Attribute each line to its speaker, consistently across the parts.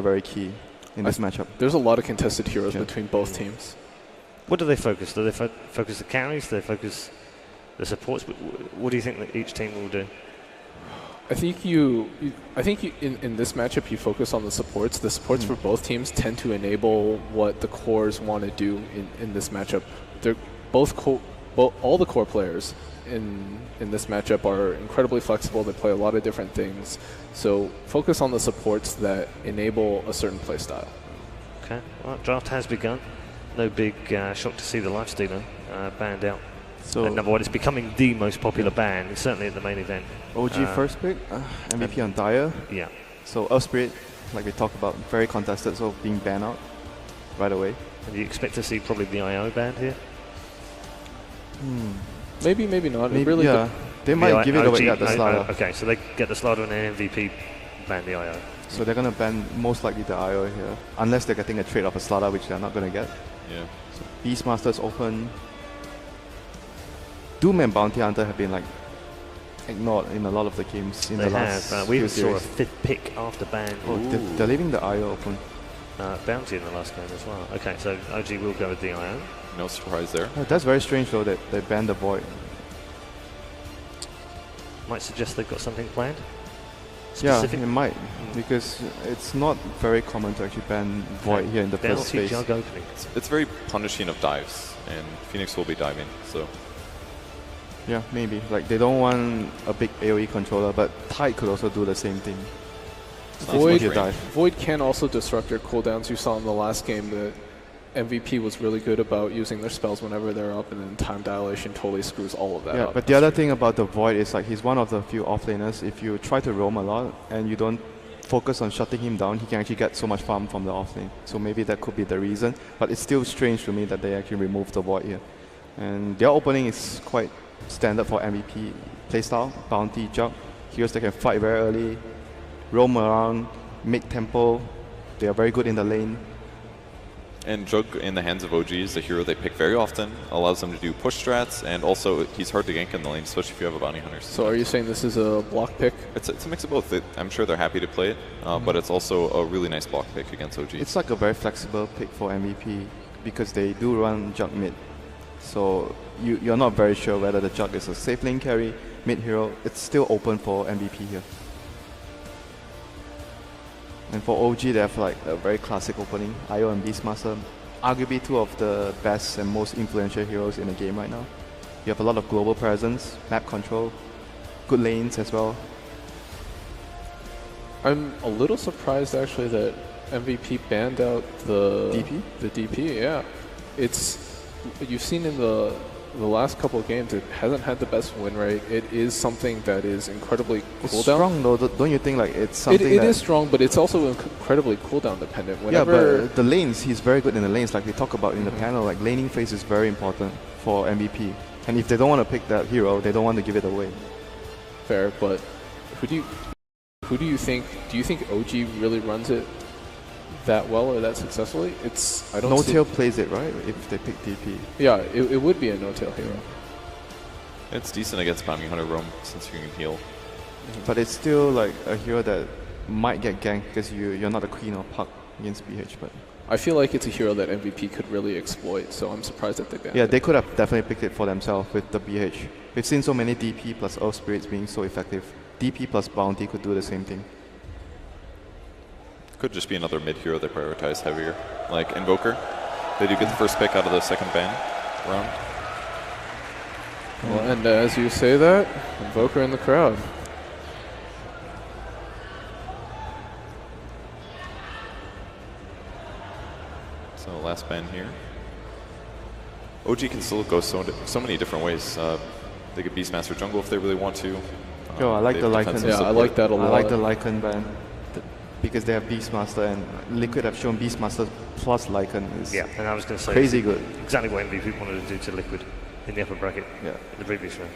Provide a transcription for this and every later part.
Speaker 1: very key in this matchup.
Speaker 2: There's a lot of contested heroes between both teams.
Speaker 3: What do they focus? Do they focus the carries? Do they focus the supports? What do you think that each team will do?
Speaker 2: I think in this matchup you focus on the supports. The supports for both teams tend to enable what the cores want to do in this matchup. They're all the core players in this matchup are incredibly flexible. They play a lot of different things. So focus on the supports that enable a certain play style.
Speaker 3: Okay, well, draft has begun. No big shock to see the Lifestealer banned out. So number one, it's becoming the most popular ban, certainly at the main event.
Speaker 1: OG first pick, MVP on Dire.
Speaker 3: Yeah.
Speaker 1: So Earth Spirit, like we talked about, very contested, so being banned out right away.
Speaker 3: And you expect to see probably the IO banned here?
Speaker 2: Maybe, maybe not.
Speaker 1: Maybe,
Speaker 2: really
Speaker 1: they might give it away at the Slaughter.
Speaker 3: Okay, so they get the Slaughter and then MVP ban the IO.
Speaker 1: So they're going to ban most likely the IO here, unless they're getting a trade of a Slaughter, which they're not going to get.
Speaker 4: Yeah.
Speaker 1: So Beastmaster's open. Doom and Bounty Hunter have been like ignored in a lot of the games in the last
Speaker 3: we
Speaker 1: few
Speaker 3: saw
Speaker 1: series.
Speaker 3: a 5th pick after ban.
Speaker 1: Oh, they're leaving the IO open.
Speaker 3: Bounty in the last game as well. Okay, so OG will go with the IO.
Speaker 4: No surprise there.
Speaker 1: That's very strange though that they banned the Void.
Speaker 3: Might suggest they've got something planned?
Speaker 1: Specific? Yeah, it might, because it's not very common to actually ban Void here in the first phase.
Speaker 3: Jug opening.
Speaker 4: It's very punishing of dives, and Phoenix will be diving, so...
Speaker 1: Yeah, maybe. Like, they don't want a big AoE controller, but Tide could also do the same thing.
Speaker 2: Void can also disrupt your cooldowns. You saw in the last game that MVP was really good about using their spells whenever they're up, and then time dilation totally screws all of that up.
Speaker 1: Yeah, but the other thing about the Void is like he's one of the few offlaners. If you try to roam a lot and you don't focus on shutting him down, he can actually get so much farm from the offlane. So maybe that could be the reason. But it's still strange to me that they actually removed the Void here. And their opening is quite standard for MVP playstyle. Bounty, Jug, heroes that can fight very early, roam around, make tempo. They are very good in the lane.
Speaker 4: And Jug in the hands of OG is a hero they pick very often, allows them to do push strats, and also he's hard to gank in the lane, especially if you have a bounty hunter.
Speaker 2: So are you saying this is a block pick?
Speaker 4: It's a mix of both. I'm sure they're happy to play it, but it's also a really nice block pick against OG.
Speaker 1: It's like a very flexible pick for MVP because they do run Jug mid. So you're not very sure whether the Jug is a safe lane carry, mid hero. It's still open for MVP here. And for OG, they have like a very classic opening. IO and Beastmaster, arguably two of the best and most influential heroes in the game right now. You have a lot of global presence, map control, good lanes as well.
Speaker 2: I'm a little surprised actually that MVP banned out the
Speaker 1: DP.
Speaker 2: The DP, yeah. You've seen in the last couple of games, it hasn't had the best win rate. It is something that is incredibly cooldown.
Speaker 1: It's strong though, don't you think? Like it's something
Speaker 2: it is strong, but it's also incredibly cooldown dependent.
Speaker 1: Whenever yeah, but the lanes, he's very good in the lanes. Like we talk about in the panel, like laning phase is very important for MVP. And if they don't want to pick that hero, they don't want to give it away.
Speaker 2: Fair, but who do you think? Do you think OG really runs it that well or that successfully? I don't.
Speaker 1: No-tail plays it right if they pick DP.
Speaker 2: Yeah, it would be a no-tail hero.
Speaker 4: It's decent against bounty hunter roam since you can heal.
Speaker 1: But it's still like a hero that might get ganked because you're not a queen or puck against BH. But
Speaker 2: I feel like it's a hero that MVP could really exploit, so I'm surprised that they banned it.
Speaker 1: Yeah, they could have definitely picked it for themselves with the BH. We've seen so many DP plus Earth Spirits being so effective. DP plus Bounty could do the same thing.
Speaker 4: Could just be another mid hero they prioritize heavier, like Invoker. They do get the first pick out of the second ban round.
Speaker 2: Well, and as you say that, Invoker in the crowd.
Speaker 4: So last ban here. OG can still go so many different ways. They could Beastmaster jungle if they really want to.
Speaker 1: Yo, I like the Lycan.
Speaker 2: Yeah, I like that a lot.
Speaker 1: I like the Lycan ban. Because they have Beastmaster and Liquid have shown Beastmaster plus Lycan is
Speaker 3: and I was going to say
Speaker 1: crazy good.
Speaker 3: Exactly what MVP wanted to do to Liquid in the upper bracket in the previous round.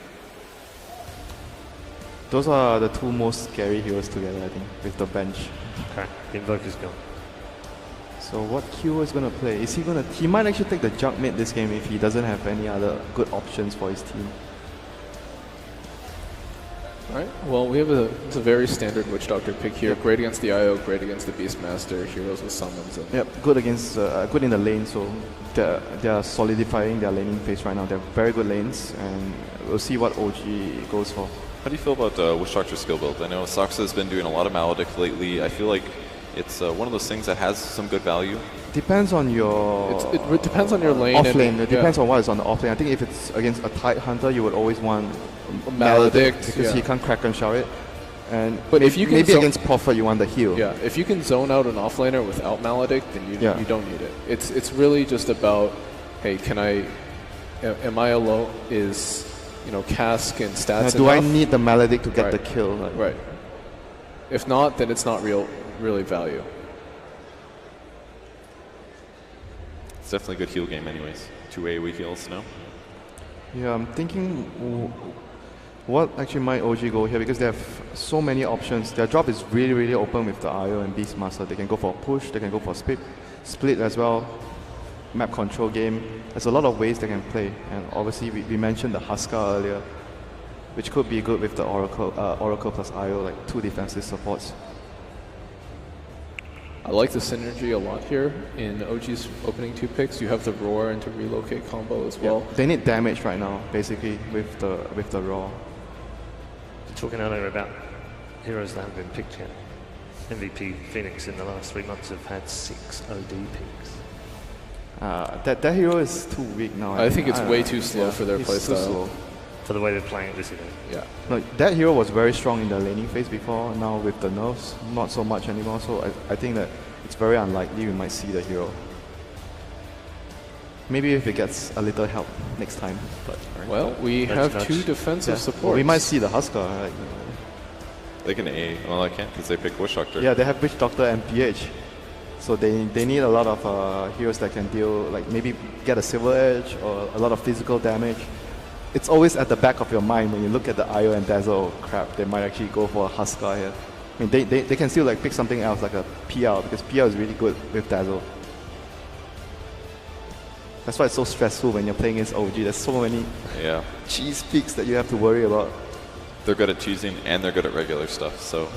Speaker 1: Those are the two most scary heroes together, I think, with the bench.
Speaker 3: Okay, the Invoker's gone.
Speaker 1: So what Q is going to play? Is he going to... He might actually take the Jug mid this game if he doesn't have any other good options for his team.
Speaker 2: All right. Well, we have it's a very standard Witch Doctor pick here. Yep. Great against the IO, great against the Beastmaster, heroes with summons. And
Speaker 1: yep, good against, good in the lane. So they are solidifying their laning phase right now. They're very good lanes, and we'll see what OG goes for.
Speaker 4: How do you feel about Witch Doctor's skill build? I know Sox has been doing a lot of Maledict lately. I feel like it's one of those things that has some good value.
Speaker 1: Depends on your...
Speaker 2: It depends on your lane.
Speaker 1: Off lane. It depends on what is on the off lane. I think if it's against a tight hunter, you would always want Maledict because he can't crack and shout it. But if you can maybe against Prophet, you want the heal.
Speaker 2: Yeah, if you can zone out an offlaner without Maledict, then you don't need it. It's really just about, hey, am I alone? Is cask and stats
Speaker 1: do
Speaker 2: enough?
Speaker 1: I need the Maledict to get the kill?
Speaker 2: Right. If not, then it's not really value.
Speaker 4: It's definitely a good heal game anyways. 2 AoE heals, no?
Speaker 1: Yeah, I'm thinking what actually might OG go here because they have so many options. Their drop is really, really open with the IO and Beastmaster. They can go for a push, they can go for a split as well. Map control game. There's a lot of ways they can play. And obviously we mentioned the Huskar earlier, which could be good with the Oracle plus IO, like 2 defensive supports.
Speaker 2: I like the synergy a lot here in OG's opening 2 picks. You have the Roar into Relocate combo as well.
Speaker 1: They need damage right now, basically, with the Roar.
Speaker 3: Talking earlier about heroes that haven't been picked yet. MVP Phoenix in the last 3 months have had 6 OD picks.
Speaker 1: That hero is too weak now.
Speaker 2: I think it's way too slow for their playstyle.
Speaker 3: For the way they're playing it this year.
Speaker 2: Yeah.
Speaker 1: No, that hero was very strong in the laning phase before. Now with the nerfs, not so much anymore. So I think that it's very unlikely we might see the hero. Maybe if it gets a little help next time. But
Speaker 2: well, we have 2 defensive supports.
Speaker 1: Well, we might see the Huskar.
Speaker 4: They can A. Well, I can't because they pick Witch Doctor.
Speaker 1: Yeah, they have Witch Doctor and PH. So they need a lot of heroes that can deal, like maybe get a Silver Edge or a lot of physical damage. It's always at the back of your mind when you look at the IO and Dazzle. Oh crap, they might actually go for a Huskar here. I mean, they can still like pick something else like a PL because PL is really good with Dazzle. That's why it's so stressful when you're playing against OG. There's so many cheese picks that you have to worry about.
Speaker 4: They're good at cheesing and they're good at regular stuff, so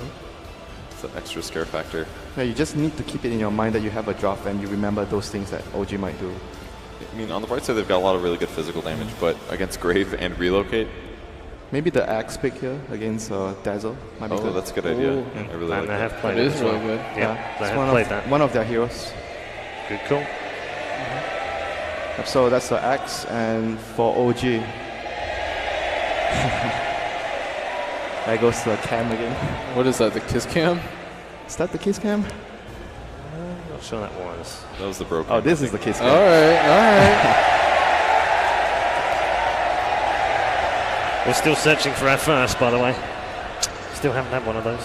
Speaker 4: it's an extra scare factor.
Speaker 1: Yeah, you just need to keep it in your mind that you have a draft and you remember those things that OG might do.
Speaker 4: I mean, on the bright side, they've got a lot of really good physical damage, but against Grave and Relocate...
Speaker 1: Maybe the Axe pick here against Dazzle might be good.
Speaker 4: That's a good idea. Yeah, I really like
Speaker 3: they
Speaker 4: that.
Speaker 3: have played it.
Speaker 2: It is really good.
Speaker 3: Yeah, they
Speaker 1: it's
Speaker 3: have played that.
Speaker 1: One of their heroes.
Speaker 3: Good call.
Speaker 1: So that's the Axe, and for OG... there goes the cam again.
Speaker 2: What is that, the Kiss Cam?
Speaker 1: Is that the Kiss Cam?
Speaker 3: I'm not sure that was.
Speaker 4: That was the broken.
Speaker 1: Oh, this is the Kiss Cam.
Speaker 2: Alright.
Speaker 3: We're still searching for our first, by the way. Still haven't had one of those.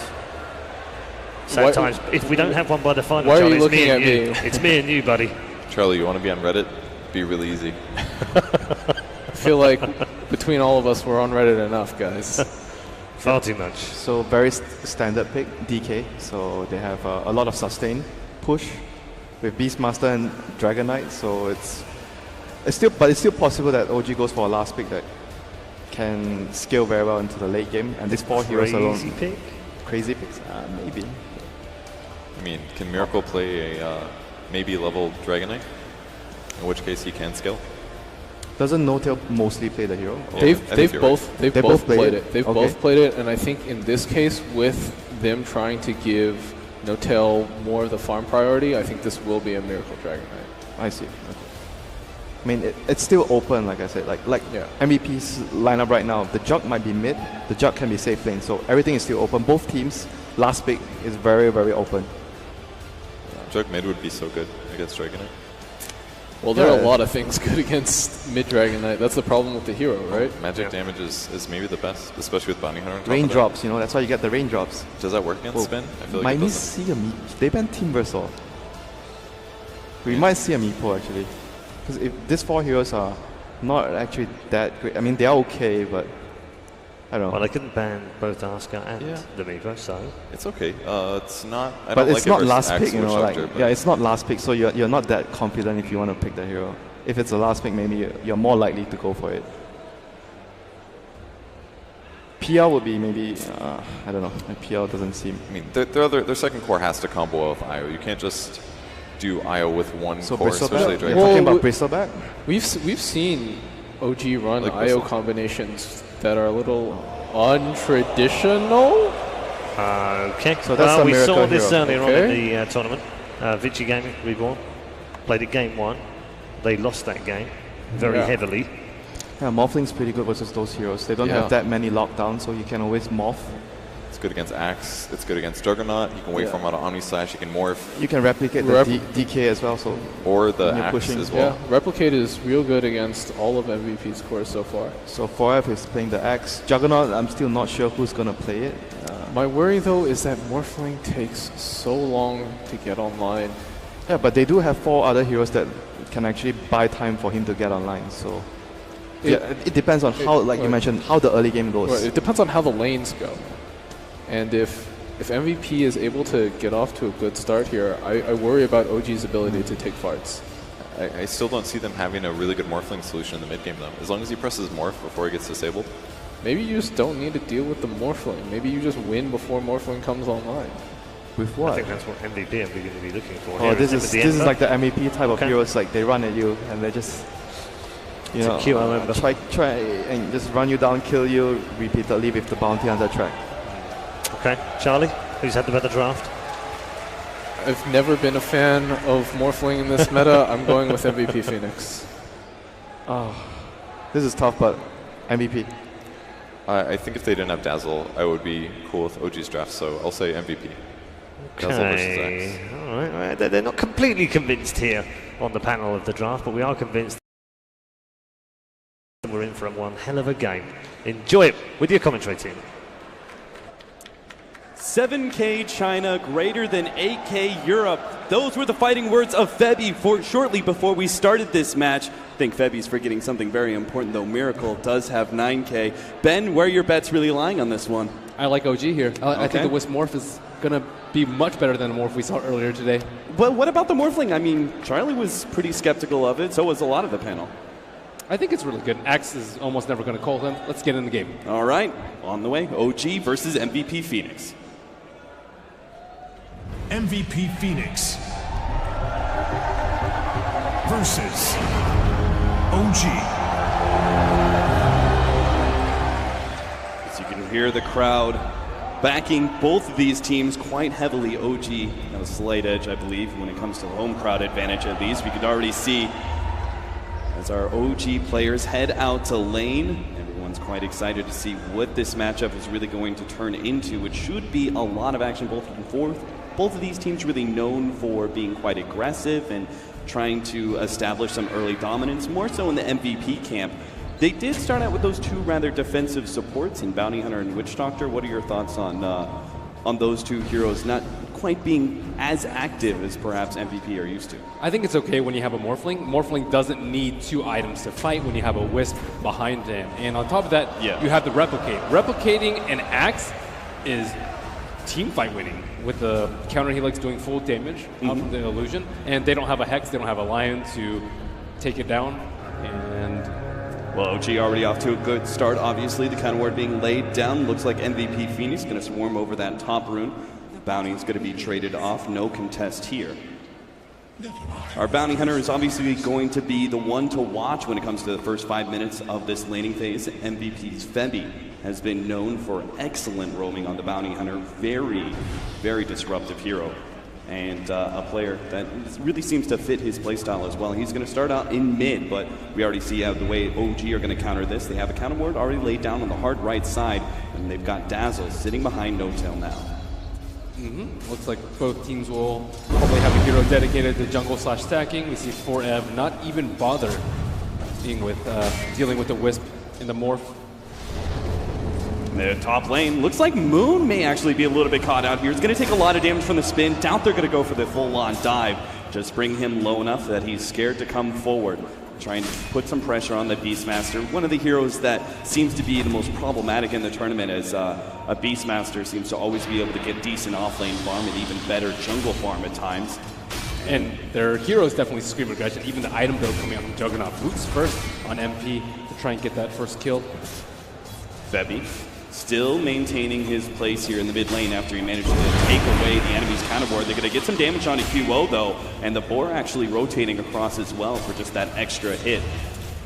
Speaker 3: Sometimes, if we don't have one by the final,
Speaker 2: why are
Speaker 3: Charlie,
Speaker 2: you
Speaker 3: it's
Speaker 2: looking
Speaker 3: me
Speaker 2: at
Speaker 3: and
Speaker 2: me?
Speaker 3: you. It's me and you, buddy.
Speaker 4: Charlie, you want to be on Reddit? Be really easy.
Speaker 2: I feel like between all of us, we're on Reddit enough, guys.
Speaker 3: Far too much.
Speaker 1: So very standard pick, DK. So they have a lot of sustain, push with Beastmaster and Dragon Knight. So it's still possible that OG goes for a last pick that can scale very well into the late game. And these 4 heroes alone.
Speaker 3: Crazy pick?
Speaker 1: Crazy picks? Maybe.
Speaker 4: I mean, can Miracle play a maybe level Dragon Knight? In which case he can scale.
Speaker 1: Doesn't No-Tail mostly play the hero?
Speaker 2: They've both played it. They've
Speaker 1: Okay.
Speaker 2: both played it, and I think in this case, with them trying to give No-Tail more of the farm priority, I think this will be a Miracle Dragon Knight.
Speaker 1: I see. Okay. I mean, it's still open, like I said. Like MVP's lineup right now, the Jug might be mid, the Jug can be safe lane, so everything is still open. Both teams, last pick is very, very open.
Speaker 4: Jug mid would be so good against Dragon Knight.
Speaker 2: Well, there are a lot of things good against mid-Dragon Knight. That's the problem with the hero, right?
Speaker 4: Magic damage is maybe the best, especially with Bounty Hunter on top
Speaker 1: Raindrops, you know, that's why you get the raindrops.
Speaker 4: Does that work against Spin? I feel like
Speaker 1: might
Speaker 4: it
Speaker 1: see a they ban Team Versal. We might see a Meepo actually. Because if these 4 heroes are not actually that great, I mean, they are okay, but I don't know.
Speaker 3: Well, they couldn't ban both Asuka and the Meepo, so...
Speaker 4: It's okay. It's not...
Speaker 1: But it's not last pick, you know,
Speaker 4: Doctor,
Speaker 1: yeah, it's not last pick, so you're not that confident if you want to pick the hero. If it's the last pick, maybe you're more likely to go for it. PL would be maybe, I don't know, PL doesn't seem...
Speaker 4: I mean, their second core has to combo with IO. You can't just do IO with one core, especially
Speaker 1: You're talking about Bristleback?
Speaker 2: We've seen OG run
Speaker 4: Like
Speaker 2: IO combinations that are a little untraditional.
Speaker 3: Okay,
Speaker 1: So that's a
Speaker 3: we saw
Speaker 1: miracle
Speaker 3: this
Speaker 1: hero.
Speaker 3: earlier on in the tournament. VICI Gaming, REBORN, played it game 1. They lost that game very heavily.
Speaker 1: Yeah, Morphling's pretty good versus those heroes. They don't have that many lockdowns, so you can always morph.
Speaker 4: It's good against Axe. It's good against Juggernaut. You can wait for him out of Omni Slash. You can morph.
Speaker 1: You can replicate the DK as well, so
Speaker 4: or the Axe
Speaker 1: pushing
Speaker 4: as well.
Speaker 2: Yeah, Replicate is real good against all of MVP's cores so far.
Speaker 1: So 4F is playing the Axe. Juggernaut, I'm still not sure who's going to play it.
Speaker 2: My worry though is that Morphling takes so long to get online.
Speaker 1: Yeah, but they do have 4 other heroes that can actually buy time for him to get online, so... it depends on how, like you mentioned, how the early game goes.
Speaker 2: Right, it depends on how the lanes go. And if MVP is able to get off to a good start here, I worry about OG's ability to take farts.
Speaker 4: I still don't see them having a really good Morphling solution in the mid game though. As long as he presses Morph before he gets disabled.
Speaker 2: Maybe you just don't need to deal with the Morphling. Maybe you just win before Morphling comes online.
Speaker 1: With what?
Speaker 3: I think that's what MVP are going to be looking for.
Speaker 1: Oh,
Speaker 3: here,
Speaker 1: this is like the MVP type of heroes. Like they run at you and they just, you know, try and just run you down, kill you repeatedly with the bounty on the track.
Speaker 3: Okay, Charlie, who's had the better draft?
Speaker 2: I've never been a fan of Morphling in this meta. I'm going with MVP Phoenix.
Speaker 1: Oh, this is tough, but MVP.
Speaker 4: I think if they didn't have Dazzle, I would be cool with OG's draft, so I'll say MVP. Dazzle versus Axe.
Speaker 3: All right. They're not completely convinced here on the panel of the draft, but we are convinced that we're in for one hell of a game. Enjoy it with your commentary team.
Speaker 5: 7K China, greater than 8K Europe. Those were the fighting words of Febby shortly before we started this match. I think Febby's forgetting something very important, though. Miracle does have 9K. Ben, where are your bets really lying on this one?
Speaker 6: I like OG here. I think the Wisp Morph is going to be much better than the Morph we saw earlier today.
Speaker 5: But what about the Morphling? I mean, Charlie was pretty skeptical of it. So was a lot of the panel.
Speaker 6: I think it's really good. Axe is almost never going to call him. Let's get in the game.
Speaker 5: All right, on the way. OG versus MVP Phoenix.
Speaker 7: MVP Phoenix versus OG.
Speaker 5: As you can hear the crowd backing both of these teams quite heavily. OG has a slight edge, I believe, when it comes to home crowd advantage at least. We could already see as our OG players head out to lane. Everyone's quite excited to see what this matchup is really going to turn into. It should be a lot of action both and forth. Both of these teams really known for being quite aggressive and trying to establish some early dominance, more so in the MVP camp. They did start out with those 2 rather defensive supports in Bounty Hunter and Witch Doctor. What are your thoughts on those 2 heroes not quite being as active as perhaps MVP are used to?
Speaker 6: I think it's okay when you have a Morphling. Morphling doesn't need 2 items to fight when you have a Wisp behind him. And on top of that, you have the Replicate. Replicating an Axe is team fight winning with the counter helix doing full damage out from the illusion, and they don't have a Hex, they don't have a Lion to take it down. And
Speaker 5: well, OG already off to a good start. Obviously, the counter ward being laid down. Looks like MVP Phoenix going to swarm over that top rune. Bounty is going to be traded off. No contest here. Our Bounty Hunter is obviously going to be the one to watch when it comes to the first 5 minutes of this laning phase. MVP's Febby has been known for excellent roaming on the Bounty Hunter. Very, very disruptive hero. And a player that really seems to fit his playstyle as well. He's going to start out in mid, but we already see the way OG are going to counter this. They have a counter ward already laid down on the hard right side, and they've got Dazzle sitting behind No Tail now.
Speaker 6: Looks like both teams will probably have a hero dedicated to jungle/stacking. We see 4Ev not even bother dealing with the Wisp in the Morph.
Speaker 5: The top lane looks like Moon may actually be a little bit caught out here. It's going to take a lot of damage from the spin. Doubt they're going to go for the full-on dive. Just bring him low enough that he's scared to come forward. Trying to put some pressure on the Beastmaster. One of the heroes that seems to be the most problematic in the tournament as a Beastmaster seems to always be able to get decent off-lane farm and even better jungle farm at times.
Speaker 6: And their heroes definitely scream aggression. Even the item build coming out from Juggernaut. Boots first on MP to try and get that first kill.
Speaker 5: Febby Still maintaining his place here in the mid lane after he managed to take away the enemy's counterboard. They're going to get some damage onto QO though, and the boar actually rotating across as well for just that extra hit.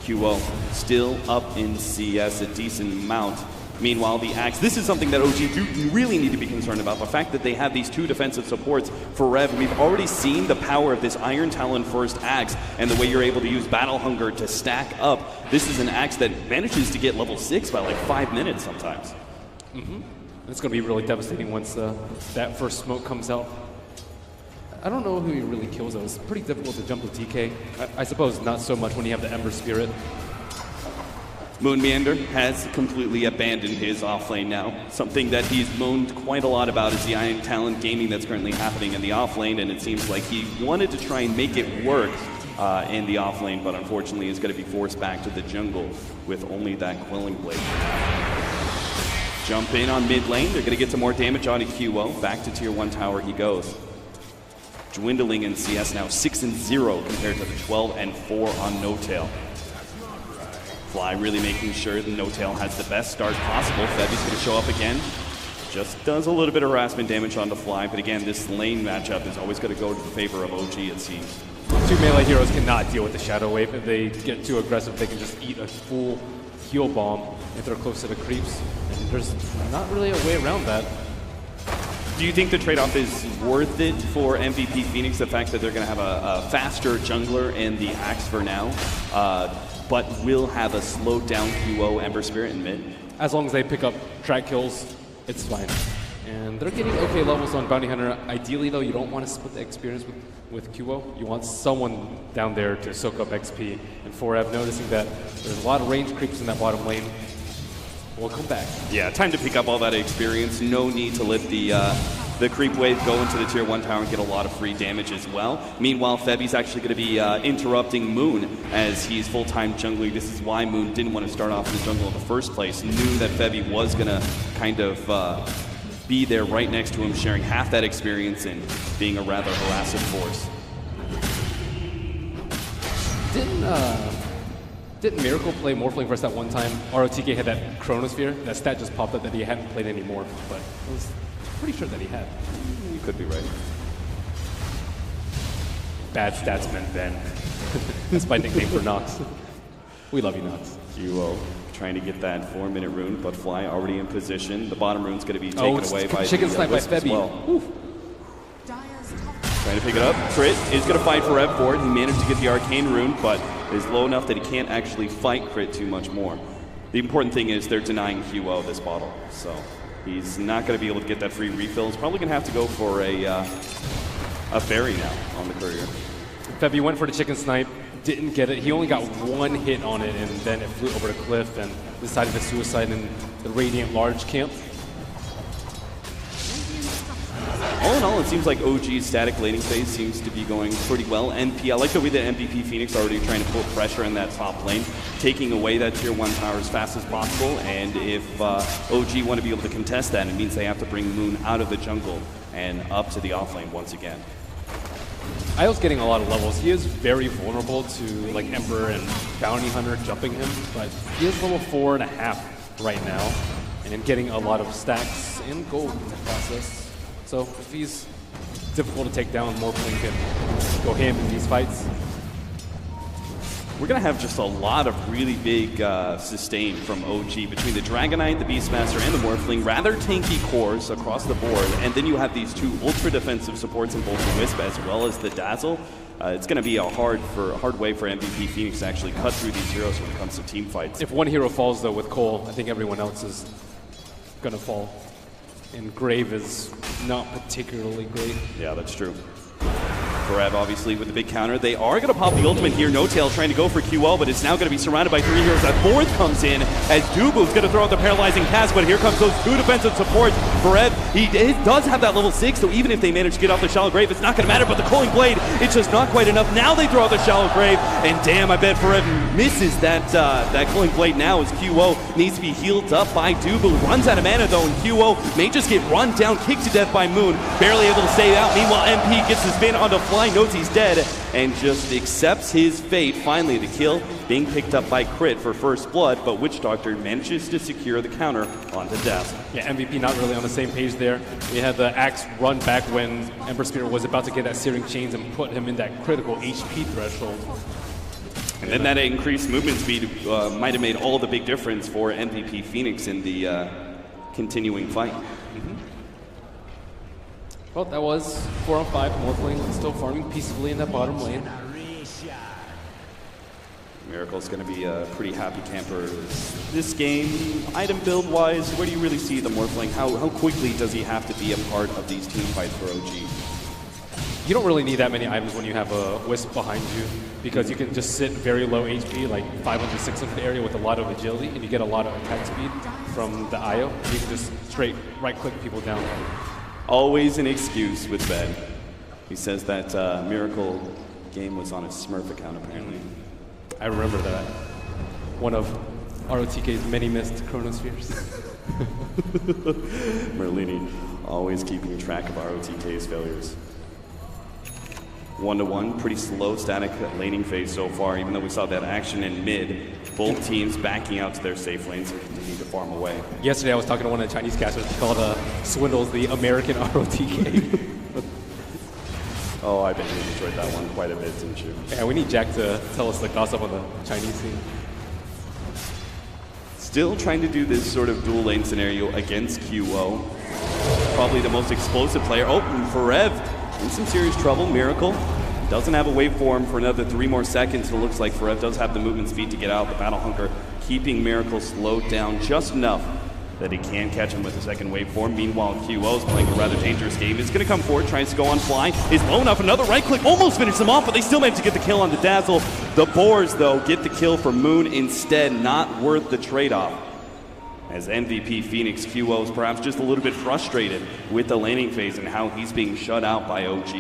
Speaker 5: QO still up in CS a decent amount. Meanwhile, the Axe, this is something that OG do really need to be concerned about. The fact that they have these two defensive supports for Rev. We've already seen the power of this Iron Talon first Axe and the way you're able to use Battle Hunger to stack up. This is an Axe that manages to get level 6 by like 5 minutes sometimes.
Speaker 6: It's going to be really devastating once that first smoke comes out. I don't know who he really kills though. It's pretty difficult to jump with DK. I suppose not so much when you have the Ember Spirit.
Speaker 5: Moon Meander has completely abandoned his offlane now. Something that he's moaned quite a lot about is the Iron Talon gaming that's currently happening in the offlane, and it seems like he wanted to try and make it work in the offlane, but unfortunately is going to be forced back to the jungle with only that Quelling Blade. Jump in on mid lane, they're going to get some more damage on QO. Back to tier 1 tower he goes. Dwindling in CS now, 6-0 compared to the 12-4 on No-Tail. Fly really making sure that No-Tail has the best start possible. Fevy's going to show up again. Just does a little bit of harassment damage on the Fly, but again, this lane matchup is always going to go to the favor of OG, it seems.
Speaker 6: Two melee heroes cannot deal with the Shadow Wave. If they get too aggressive, they can just eat a full heal bomb if they're close to the creeps. And there's not really a way around that.
Speaker 5: Do you think the trade-off is worth it for MVP Phoenix, the fact that they're going to have a faster jungler in the Axe for now, but will have a slowed down QO Ember Spirit in mid?
Speaker 6: As long as they pick up track kills, it's fine. And they're getting okay levels on Bounty Hunter. Ideally though, you don't want to split the experience with QO. You want someone down there to soak up XP. And 4F noticing that there's a lot of range creeps in that bottom lane. We'll come back. Yeah,
Speaker 5: time to pick up all that experience. No need to let the creep wave go into the tier 1 tower and get a lot of free damage as well. Meanwhile, Fevy's actually going to be interrupting Moon as he's full-time jungler. This is why Moon didn't want to start off in the jungle in the first place. Knew that Fevy was going to kind of be there right next to him, sharing half that experience and being a rather harassing force.
Speaker 6: Didn't Miracle play Morphling versus that one time? ROTK had that Chronosphere. That stat just popped up that he hadn't played anymore, but I was pretty sure that he had.
Speaker 5: You could be right.
Speaker 6: Bad stats meant Ben. That's my nickname for Nox. We love you, Nox.
Speaker 5: QO trying to get that 4-minute rune, but Fly already in position. The bottom rune's going to be taken away by
Speaker 6: chicken snipe by Feby.
Speaker 5: Well. Trying to pick it up. Crit is going to fight for Rev for it. He managed to get the Arcane rune, but is low enough that he can't actually fight Crit too much more. The important thing is they're denying QO this bottle, so he's not going to be able to get that free refill. He's probably going to have to go for a fairy now on the courier.
Speaker 6: Feby went for the chicken snipe, didn't get it. He only got one hit on it, and then it flew over the cliff and decided to suicide in the Radiant Large camp.
Speaker 5: All in all, it seems like OG's static laning phase seems to be going pretty well. NP, I like the way that MVP Phoenix already trying to put pressure in that top lane, taking away that tier 1 tower as fast as possible. And if OG want to be able to contest that, it means they have to bring Moon out of the jungle and up to the offlane once again.
Speaker 6: Io's getting a lot of levels. He is very vulnerable to like Ember and Bounty Hunter jumping him, but he is level 4.5 right now, and getting a lot of stacks and gold in the process. So if he's difficult to take down, Morphling can go ham in these fights.
Speaker 5: We're going to have just a lot of really big sustain from OG between the Dragonite, the Beastmaster, and the Morphling. Rather tanky cores across the board. And then you have these two ultra defensive supports in both the Wisp as well as the Dazzle. It's going to be a hard way for MVP Phoenix to actually cut through these heroes when it comes to team fights.
Speaker 6: If one hero falls, though, with Cole, I think everyone else is going to fall. And Grave is not particularly great.
Speaker 5: Yeah, that's true. Grab obviously with the big counter. They are going to pop the ultimate here. No-Tail trying to go for QL, but it's now going to be surrounded by 3 heroes. That fourth comes in as Dubu's going to throw out the paralyzing cast, but here comes those 2 defensive supports. Brev, he does have that level 6, so even if they manage to get off the Shallow Grave, it's not going to matter, but the Culling Blade, it's just not quite enough. Now they throw out the Shallow Grave, and damn, I bet Brev misses that Culling Blade now as QO needs to be healed up by Dubu. Runs out of mana though, and QO may just get run down, kicked to death by Moon. Barely able to stay out. Meanwhile, MP gets the spin onto Fly. fly, knows he's dead, and just accepts his fate. Finally, the kill being picked up by Crit for first blood, but Witch Doctor manages to secure the counter onto Dazzle.
Speaker 6: Yeah, MVP not really on the same page there. They had the axe run back when Ember Spirit was about to get that Searing Chains and put him in that critical HP threshold.
Speaker 5: And then that increased movement speed might have made all the big difference for MVP Phoenix in the continuing fight.
Speaker 6: Well, that was 4 on 5. Morphling still farming peacefully in that bottom lane.
Speaker 5: Miracle's going to be a pretty happy camper this game. Item build-wise, where do you really see the Morphling? How quickly does he have to be a part of these team fights for OG?
Speaker 6: You don't really need that many items when you have a Wisp behind you, because you can just sit very low HP, like 500, 600 area with a lot of agility, and you get a lot of attack speed from the IO. You can just straight right-click people down.
Speaker 5: Always an excuse with Ben. He says that Miracle game was on a Smurf account, apparently.
Speaker 6: I remember that. One of ROTK's many missed Chronospheres.
Speaker 5: Merlini always keeping track of ROTK's failures. 1-to-1, pretty slow static laning phase so far, even though we saw that action in mid. Both teams backing out to their safe lanes and continue to farm away.
Speaker 6: Yesterday I was talking to one of the Chinese casters called Swindles the American ROTK.
Speaker 5: Oh, I bet you enjoyed that one quite a bit, didn't you?
Speaker 6: Yeah, we need Jack to tell us the gossip on the Chinese scene.
Speaker 5: Still trying to do this sort of dual lane scenario against QO. Probably the most explosive player. Oh, and Forev in some serious trouble. Miracle doesn't have a waveform for another 3 more seconds. It looks like Forev does have the movement speed to get out. The Battle Hunker keeping Miracle slowed down just enough that he can catch him with a second waveform. Meanwhile, QO is playing a rather dangerous game. He's going to come forward, tries to go on fly. Is low enough. Another right click almost finishes him off, but they still manage to get the kill on the Dazzle. The Boars, though, get the kill for Moon instead. Not worth the trade-off. As MVP Phoenix, QO is perhaps just a little bit frustrated with the laning phase and how he's being shut out by OG.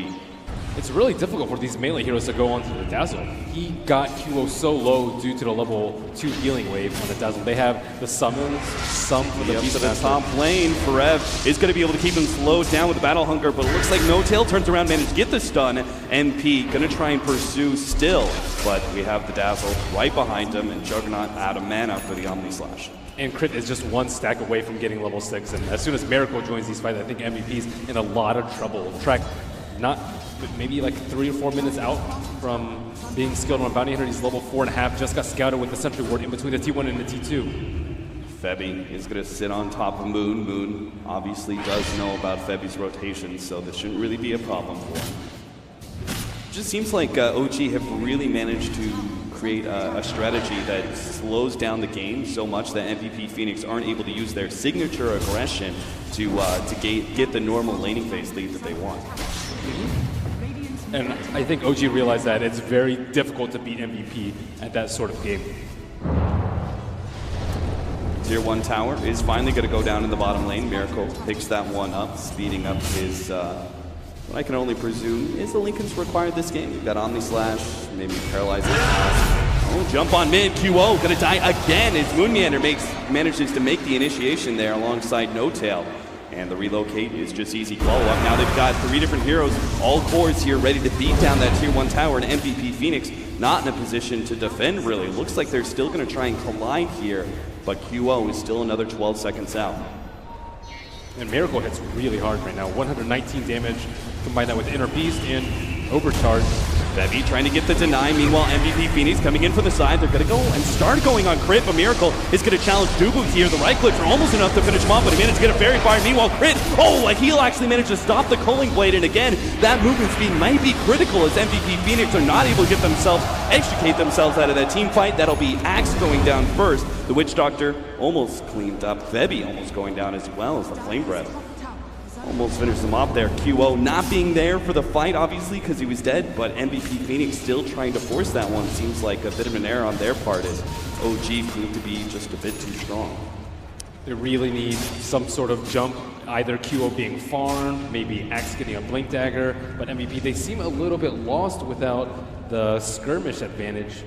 Speaker 6: It's really difficult for these melee heroes to go onto the Dazzle. He got QO so low due to the level 2 healing wave on the Dazzle. They have the summons, some for the
Speaker 5: to the top lane. Forev is going to be able to keep him slowed down with the Battle Hunger, but it looks like No Tail turns around, managed to get the stun. MP going to try and pursue still, but we have the Dazzle right behind him, and Juggernaut out of mana for the Omni Slash.
Speaker 6: And Crit is just 1 stack away from getting level 6, and as soon as Miracle joins these fights, I think MVP's in a lot of trouble. Track not maybe like 3 or 4 minutes out from being skilled on Bounty Hunter. He's level 4.5, just got scouted with the Sentry Ward in between the T1 and the T2.
Speaker 5: Febby is going to sit on top of Moon. Moon obviously does know about Febby's rotation, so this shouldn't really be a problem for him. It just seems like OG have really managed to create a strategy that slows down the game so much that MVP Phoenix aren't able to use their signature aggression to get the normal laning phase lead that they want.
Speaker 6: And I think OG realized that it's very difficult to beat MVP at that sort of game.
Speaker 5: Tier 1 tower is finally going to go down in the bottom lane. Miracle picks that one up, speeding up his, what I can only presume is the Lincolns required this game. You've got Omni Slash, maybe Paralyzing. Oh, jump on mid, QO going to die again as Moon Meander manages to make the initiation there alongside No Tail. And the relocate is just easy follow-up. Now they've got 3 different heroes, all cores here ready to beat down that Tier 1 tower, and MVP Phoenix not in a position to defend, really. Looks like they're still going to try and collide here, but QO is still another 12 seconds out.
Speaker 6: And Miracle hits really hard right now. 119 damage, combine that with Inner Beast and Overcharge.
Speaker 5: Bevy trying to get the deny. Meanwhile, MVP Phoenix coming in from the side. They're going to go and start going on Crit, but Miracle is going to challenge Dubu here. The right clicks are almost enough to finish him off, but he managed to get a Fairy Fire. Meanwhile, Crit, a heal actually managed to stop the Culling Blade, and again, that movement speed might be critical as MVP Phoenix are not able to get themselves, extricate themselves out of that team fight. That'll be Axe going down first. The Witch Doctor almost cleaned up. Bevy almost going down as well as the Flame Breath. Almost finished them off there. QO not being there for the fight, obviously, because he was dead, but MVP Phoenix still trying to force that one. Seems like a bit of an error on their part as OG proved to be just a bit too strong.
Speaker 6: They really need some sort of jump, either QO being farmed, maybe Axe getting a Blink Dagger, but MVP, they seem a little bit lost without the skirmish advantage.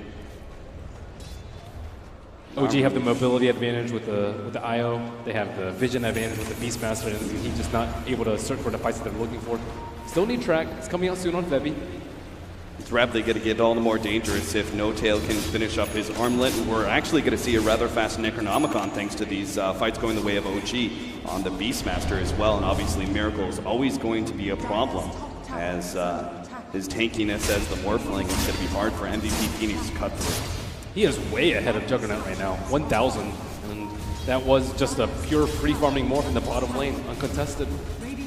Speaker 6: OG have the mobility advantage with the IO. They have the vision advantage with the Beastmaster, and he's just not able to search for the fights that they're looking for. Still need track. It's coming out soon on Febby.
Speaker 5: It's rapidly going to get all the more dangerous if No Tail can finish up his armlet. We're actually going to see a rather fast Necronomicon thanks to these fights going the way of OG on the Beastmaster as well. And obviously Miracle is always going to be a problem as his tankiness as the Morphling is going to be hard for MVP Phoenix to cut through.
Speaker 6: He is way ahead of Juggernaut right now, 1,000. And that was just a pure free farming morph in the bottom lane, uncontested.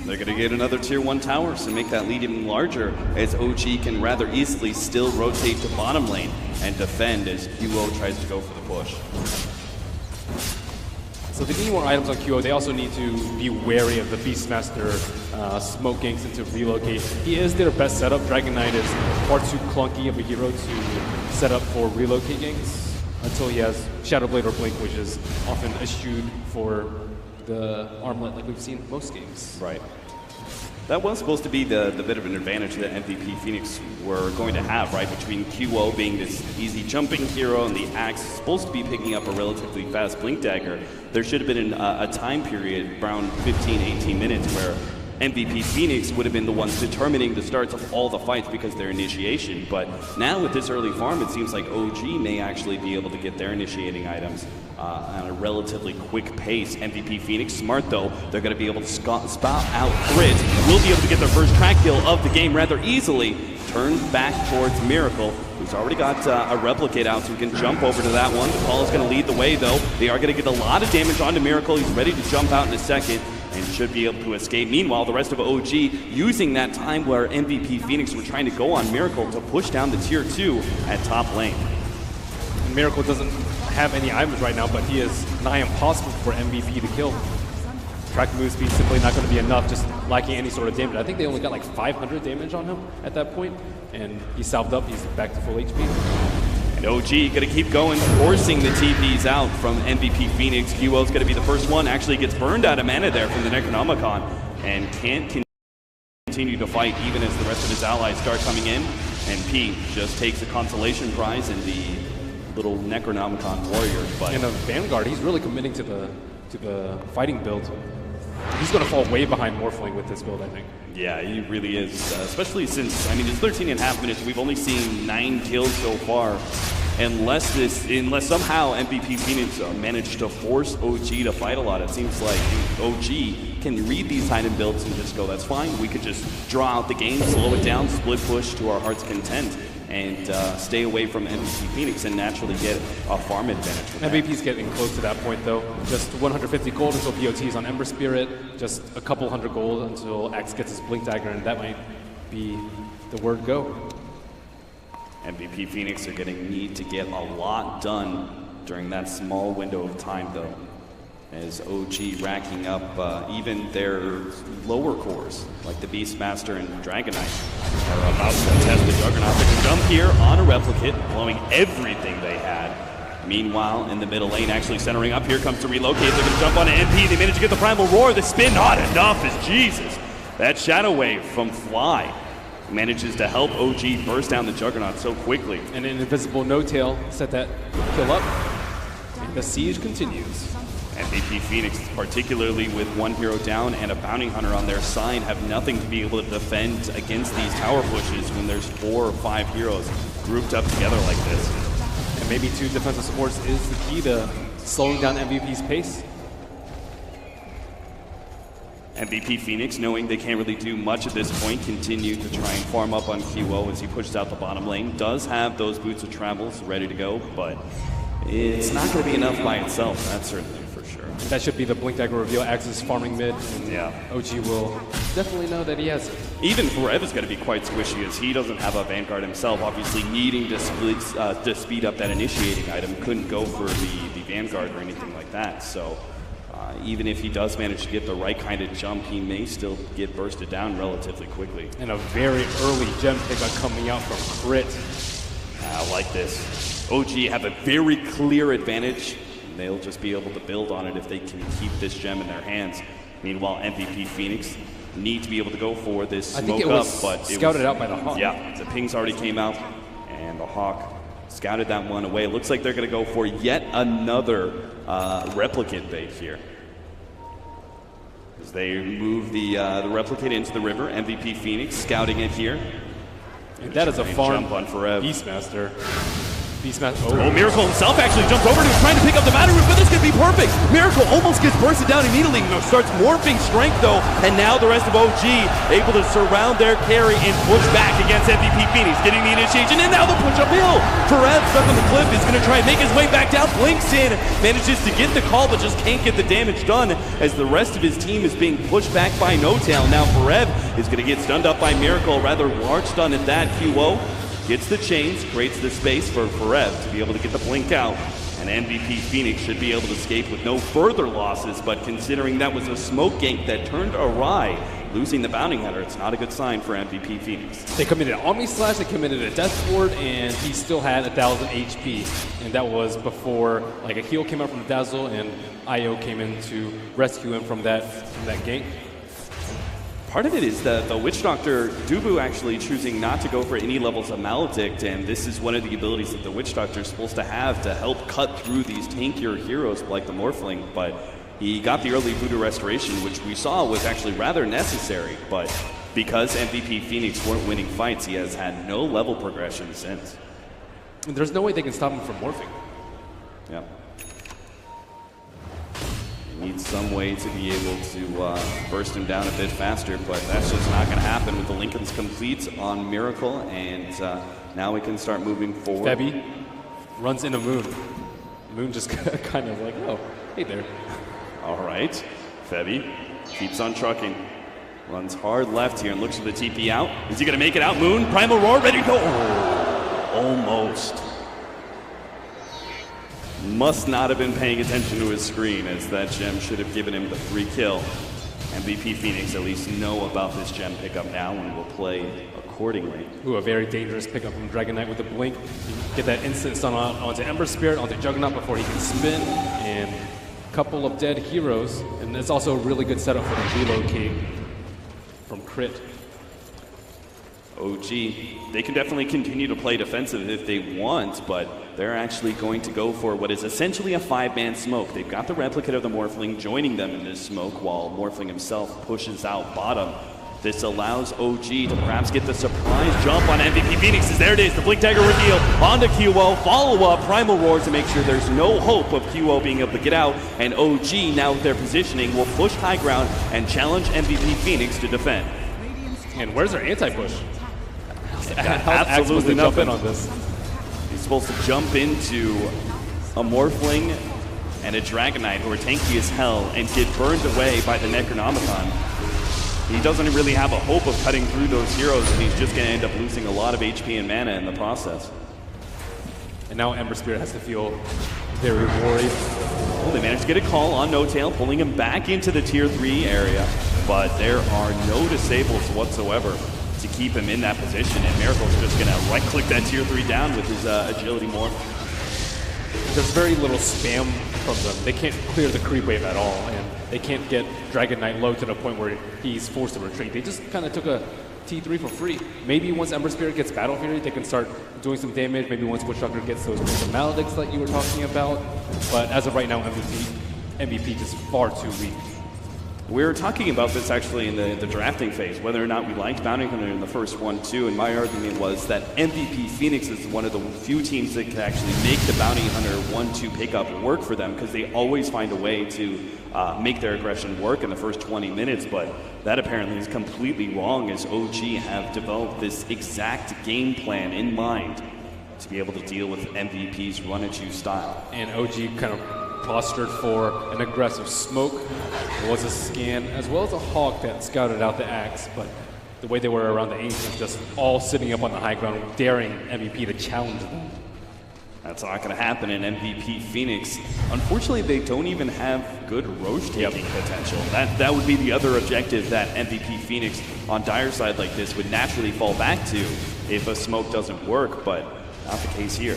Speaker 5: They're going to get another tier 1 tower, so make that lead even larger as OG can rather easily still rotate to bottom lane and defend as QO tries to go for the push.
Speaker 6: So they need more items on QO. They also need to be wary of the Beastmaster smoke ganks and to relocate. He is their best setup. Dragon Knight is far too clunky of a hero to set up for relocate ganks until he has Shadow Blade or Blink, which is often eschewed for the armlet like we've seen most games.
Speaker 5: Right. That was supposed to be the bit of an advantage that MVP Phoenix were going to have, right? Between QO being this easy jumping hero and the Axe supposed to be picking up a relatively fast Blink Dagger. There should have been a time period around 15, 18 minutes where MVP Phoenix would have been the ones determining the starts of all the fights because their initiation. But now with this early farm, it seems like OG may actually be able to get their initiating items on a relatively quick pace. MVP Phoenix, smart though, they're going to be able to spout out Crit. Will be able to get their first track kill of the game rather easily. Turn back towards Miracle, who's already got a Replicate out, so we can jump over to that one. Paul is going to lead the way though. They are going to get a lot of damage onto Miracle. He's ready to jump out in a second and should be able to escape. Meanwhile, the rest of OG using that time where MVP Phoenix were trying to go on Miracle to push down the tier 2 at top lane.
Speaker 6: And Miracle doesn't have any items right now, but he is nigh impossible for MVP to kill. Track move speed simply not going to be enough, just lacking any sort of damage. I think they only got like 500 damage on him at that point, and he's salved up, he's back to full HP.
Speaker 5: And OG going to keep going, forcing the TPs out from MVP Phoenix. QO's going to be the first one, actually gets burned out of mana there from the Necronomicon, and can't continue to fight even as the rest of his allies start coming in. And P just takes a consolation prize in the little Necronomicon warrior. But
Speaker 6: in a Vanguard, he's really committing to the fighting build. He's going to fall way behind Morphling with this build, I think.
Speaker 5: Yeah, he really is, especially since, I mean, it's 13.5 minutes. We've only seen 9 kills so far. Unless somehow MVP Phoenix managed to force OG to fight a lot, it seems like OG can read these item builds and just go, that's fine. We could just draw out the game, slow it down, split push to our heart's content, and stay away from MVP Phoenix and naturally get a farm advantage.
Speaker 6: MVP's getting close to that point though. Just 150 gold until BOT's on Ember Spirit, just a couple hundred gold until Axe gets his Blink Dagger, and that might be the word go.
Speaker 5: MVP Phoenix are going to need to get a lot done during that small window of time though, as OG racking up even their lower cores, like the Beastmaster and Dragon Knight, are about to test the Juggernaut. They can jump here on a Replicate, blowing everything they had. Meanwhile, in the middle lane, actually centering up, here comes to relocate. They're going to jump on an MP. They manage to get the Primal Roar. The spin, not enough as Jesus. That Shadow Wave from Fly manages to help OG burst down the Juggernaut so quickly.
Speaker 6: And an invisible No Tail set that kill up. And the siege continues.
Speaker 5: MVP Phoenix, particularly with one hero down and a bounty hunter on their side, have nothing to be able to defend against these tower pushes when there's 4 or 5 heroes grouped up together like this.
Speaker 6: And maybe 2 defensive supports is the key to slowing down MVP's pace.
Speaker 5: MVP Phoenix, knowing they can't really do much at this point, continue to try and farm up on QO as he pushes out the bottom lane. Does have those boots of travels ready to go, but it's not going to be enough by itself, that's certainly for sure.
Speaker 6: That should be the Blink Dagger reveal. Axe is farming mid, and OG will definitely know that he has it.
Speaker 5: Even Forev is going to be quite squishy as he doesn't have a Vanguard himself, obviously needing to speed up that initiating item. Couldn't go for the Vanguard or anything like that, so even if he does manage to get the right kind of jump, he may still get bursted down relatively quickly.
Speaker 6: And a very early gem pickup coming out from Crit.
Speaker 5: I like this. OG have a very clear advantage. They'll just be able to build on it if they can keep this gem in their hands. Meanwhile, MVP Phoenix need to be able to go for this smoke up, but
Speaker 6: scouted out by the Hawk.
Speaker 5: Yeah, the pings already came out, and the Hawk scouted that one away. It looks like they're going to go for yet another replicant bait here. As they move the replicate into the river, MVP Phoenix scouting it here.
Speaker 6: And that is a farm
Speaker 5: jump on Forev.
Speaker 6: Beastmaster.
Speaker 5: Oh, Miracle himself actually jumps over to him, trying to pick up the battery, but this could be perfect. Miracle almost gets bursted down immediately. Starts morphing strength though, and now the rest of OG able to surround their carry and push back against MVP Phoenix, getting the initiation, and now the push uphill. Forev stuck on the cliff is going to try and make his way back down. Blinks in, manages to get the call, but just can't get the damage done as the rest of his team is being pushed back by NoTail. Now Forev is going to get stunned up by Miracle, rather large stun at that. QO gets the chains, creates the space for Forev to be able to get the blink out, and MVP Phoenix should be able to escape with no further losses, but considering that was a smoke gank that turned awry, losing the bounty hunter, it's not a good sign for MVP Phoenix.
Speaker 6: They committed an Omni Slash, they committed a Death Ward, and he still had 1,000 HP. And that was before like a heal came out from Dazzle and IO came in to rescue him from that gank.
Speaker 5: Part of it is the Witch Doctor, Dubu actually choosing not to go for any levels of Maledict, and this is one of the abilities that the Witch Doctor is supposed to have to help cut through these tankier heroes like the Morphling, but he got the early Voodoo Restoration, which we saw was actually rather necessary, but because MVP Phoenix weren't winning fights, he has had no level progression since.
Speaker 6: And there's no way they can stop him from morphing.
Speaker 5: Yeah. Needs some way to be able to burst him down a bit faster, but that's just not going to happen with the Lincoln's complete on Miracle, and now we can start moving forward.
Speaker 6: Febby runs into Moon. Moon just kind of like, oh, hey there.
Speaker 5: All right, Febby keeps on trucking. Runs hard left here and looks for the TP out. Is he going to make it out? Moon, Primal Roar, ready to go. Oh, almost. Must not have been paying attention to his screen, as that gem should have given him the free kill. MVP Phoenix at least know about this gem pickup now and will play accordingly.
Speaker 6: Ooh, a very dangerous pickup from Dragon Knight with the blink. You get that instant stun onto Ember Spirit, onto Juggernaut before he can spin, and a couple of dead heroes. And it's also a really good setup for the relocate from Crit.
Speaker 5: OG, they can definitely continue to play defensive if they want, but they're actually going to go for what is essentially a 5-man smoke. They've got the replicate of the Morphling joining them in this smoke while Morphling himself pushes out bottom. This allows OG to perhaps get the surprise jump on MVP Phoenix. There it is, the Blink Dagger reveal onto QO, follow-up, Primal Roar to make sure there's no hope of QO being able to get out, and OG, now with their positioning, will push high ground and challenge MVP Phoenix to defend.
Speaker 6: And where's their anti-push?
Speaker 5: Absolutely
Speaker 6: jump
Speaker 5: nothing
Speaker 6: in on this.
Speaker 5: He's supposed to jump into a Morphling and a Dragon Knight who are tanky as hell and get burned away by the Necronomicon. He doesn't really have a hope of cutting through those heroes, and he's just going to end up losing a lot of HP and mana in the process.
Speaker 6: And now Ember Spirit has to feel very worried.
Speaker 5: Well, they managed to get a call on NoTail, pulling him back into the Tier 3 area, but there are no disables whatsoever to keep him in that position, and Miracle's just going to right-click that Tier 3 down with his agility morph.
Speaker 6: There's very little spam from them. They can't clear the creep wave at all, and they can't get Dragon Knight low to the point where he's forced to retreat. They just kind of took a T3 for free. Maybe once Ember Spirit gets Battle Fury, they can start doing some damage. Maybe once Witch Doctor gets those Maledicts that you were talking about. But as of right now, MVP just far too weak.
Speaker 5: We were talking about this actually in the drafting phase, whether or not we liked Bounty Hunter in the first one too, and my argument was that MVP Phoenix is one of the few teams that can actually make the Bounty Hunter 1-2 pickup work for them, because they always find a way to make their aggression work in the first 20 minutes, but that apparently is completely wrong, as OG have developed this exact game plan in mind to be able to deal with MVP's run-at-you style.
Speaker 6: And OG kind of postured for an aggressive smoke. It was a scan, as well as a hawk that scouted out the axe, but the way they were around the ancients, just all sitting up on the high ground, daring MVP to challenge them.
Speaker 5: That's not going to happen in MVP Phoenix. Unfortunately, they don't even have good roach-taking potential. That would be the other objective that MVP Phoenix on dire side like this would naturally fall back to if a smoke doesn't work, but not the case here.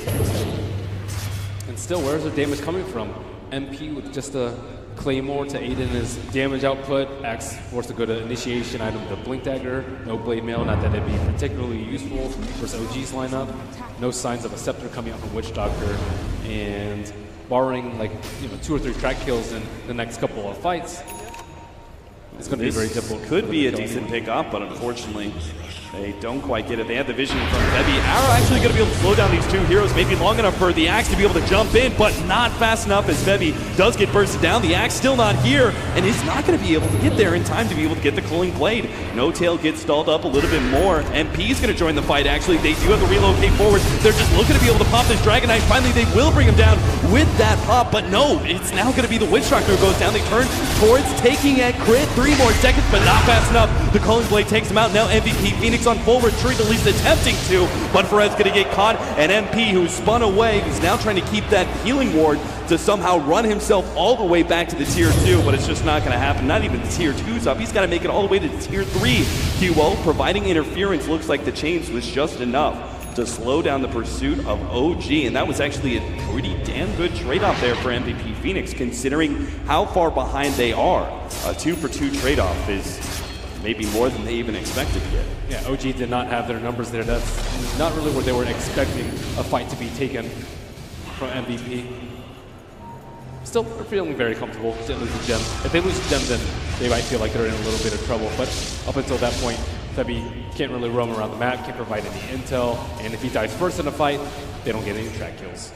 Speaker 6: And still, where's the damage coming from? MP with just a Claymore to aid in his damage output. Axe forced to go to initiation item, the Blink Dagger. No Blade Mail, not that it'd be particularly useful versus OG's lineup. No signs of a Scepter coming out from Witch Doctor. And barring like 2 or 3 track kills in the next couple of fights, it's going to be very difficult.
Speaker 5: Could be a decent pickup, but unfortunately, They don't quite get it. They have the vision from Heavy. Arrow actually going to be able to slow down these two heroes, maybe long enough for the Axe to be able to jump in, but not fast enough as Heavy does get bursted down. The Axe still not here, and is not going to be able to get there in time to be able to get the Cooling Blade. No Tail gets stalled up a little bit more. MP is going to join the fight, actually. They do have to relocate forward. They're just looking to be able to pop this Dragon Knight. Finally, they will bring him down with that pop, but no, it's now going to be the Witch Doctor who goes down. They turn towards taking a crit. 3 more seconds, but not fast enough. The Cooling Blade takes him out. Now MVP Phoenix on full retreat, at least attempting to, but Perez going to get caught, and MP, who spun away, is now trying to keep that healing ward to somehow run himself all the way back to the tier 2, but it's just not going to happen. Not even the tier 2's up. He's got to make it all the way to the tier 3. QO providing interference. Looks like the chains was just enough to slow down the pursuit of OG, and that was actually a pretty damn good trade-off there for MVP Phoenix, considering how far behind they are. A 2-for-2 trade-off is maybe more than they even expected yet.
Speaker 6: Yeah, OG did not have their numbers there. That's not really where they were expecting a fight to be taken from MVP. Still, they're feeling very comfortable. Didn't lose the gem. If they lose the gem, then they might feel like they're in a little bit of trouble. But up until that point, Febby can't really roam around the map, can't provide any intel, and if he dies first in a fight, they don't get any track kills.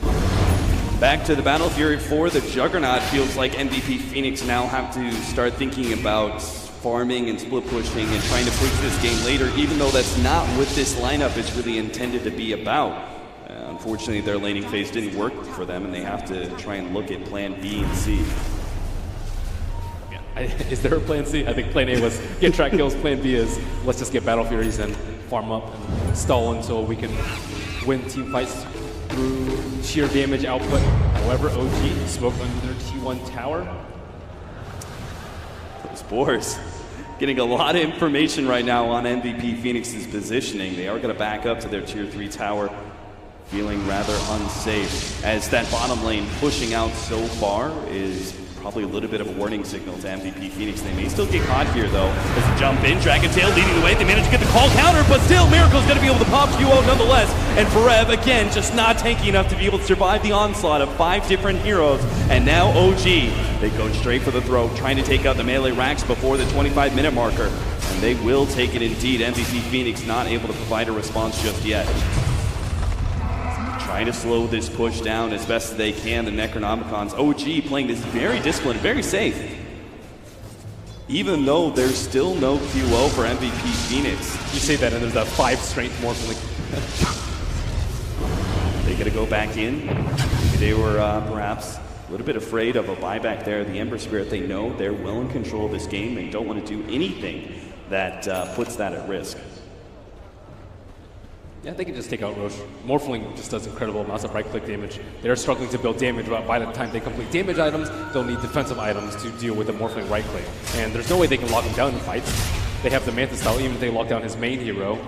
Speaker 5: Back to the Battle Fury for the Juggernaut. Feels like MVP Phoenix now have to start thinking about farming and split pushing and trying to push this game later, even though that's not what this lineup is really intended to be about. Unfortunately, their laning phase didn't work for them, and they have to try and look at plan B and C.
Speaker 6: Yeah. Is there a plan C? I think plan A was get track kills. Plan B is let's just get Battle Furies and farm up and stall until we can win team fights through sheer damage output. However, OG smoked under their T1 tower.
Speaker 5: Those boars getting a lot of information right now on MVP Phoenix's positioning. They are going to back up to their tier 3 tower, feeling rather unsafe, as that bottom lane pushing out so far is probably a little bit of a warning signal to MVP Phoenix. They may still get caught here, though. As a jump in, Dragon Tail leading the way. They manage to get the call counter, but still, Miracle's going to be able to pop QO nonetheless. And Forev, again, just not tanky enough to be able to survive the onslaught of 5 different heroes. And now OG, they go straight for the throat, trying to take out the melee racks before the 25-minute marker. And they will take it indeed. MVP Phoenix not able to provide a response just yet. Trying to slow this push down as best as they can. The Necronomicons, OG playing this very disciplined, very safe. Even though there's still no QO for MVP Phoenix.
Speaker 6: You say that and there's a 5 strength morphling.
Speaker 5: They gotta go back in. Maybe they were perhaps a little bit afraid of a buyback there. The Ember Spirit, they know they're well in control of this game. They don't want to do anything that puts that at risk.
Speaker 6: Yeah, they can just take out Roche. Morphling just does incredible amounts of right-click damage. They're struggling to build damage, but by the time they complete damage items, they'll need defensive items to deal with the Morphling right-click. And there's no way they can lock him down in fights. They have the Manta style. Even if they lock down his main hero,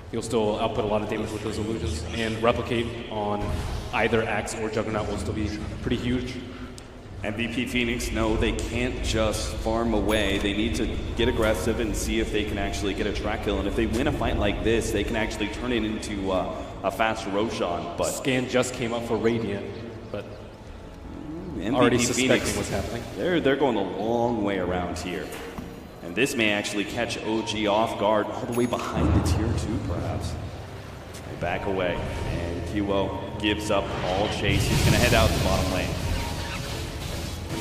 Speaker 6: he'll still output a lot of damage with those illusions. And replicate on either Axe or Juggernaut will still be pretty huge.
Speaker 5: MVP Phoenix know they can't just farm away. They need to get aggressive and see if they can actually get a track kill. And if they win a fight like this, they can actually turn it into a fast Roshan. But
Speaker 6: Scan just came up for Radiant, but
Speaker 5: MVP
Speaker 6: already
Speaker 5: Phoenix,
Speaker 6: suspecting what's happening.
Speaker 5: They're going a long way around here. And this may actually catch OG off guard all the way behind the tier 2, perhaps. They back away, and QO gives up all chase. He's going to head out the bottom lane.